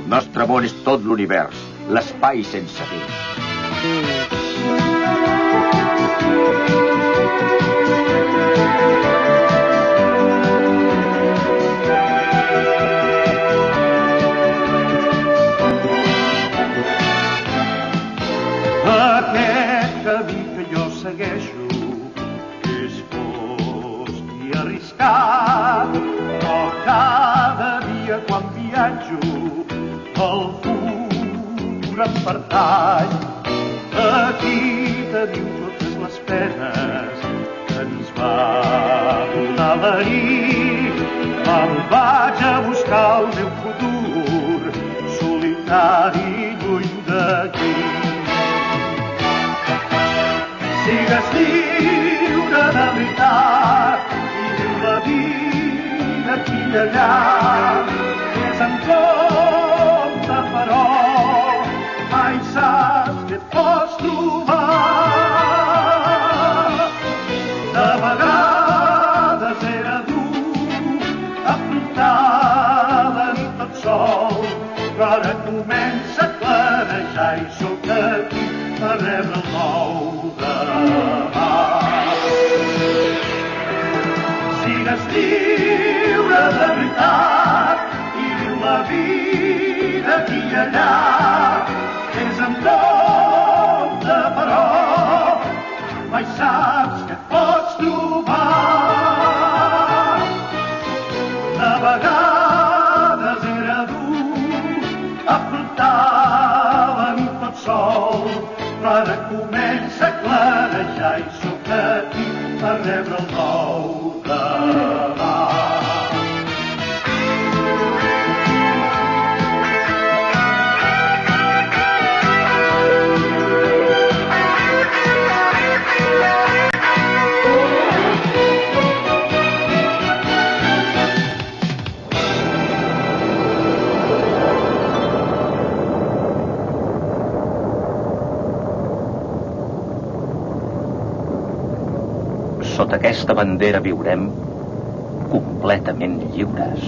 El nostre món és tot l'univers, l'espai sense fi. Aquest camí que jo segueixo és fosc i arriscat, però cada dia quan viatjo el futur em pertany. Aquí tenim totes les penes que ens va donar l'ahir. Me'n vaig a buscar el meu futur, solitari lluny d'aquí. Sigues lliure de veritat i viu la vida aquí i allà. És en compte, però mai saps què et pots trobar. De vegades era dur afrontar la nit tot sol, però ara comença a clarejar i sóc aquí per rebre el nou demà. Sigues lliure de veritat i viu la vida aquí i allà. És amb compte, però mai saps què et pots trobar. De vegades era dur afrontar la nit tot sol, però ara comença a clarejar i sóc aquí per rebre el nou demà. Sota aquesta bandera viurem completament lliures.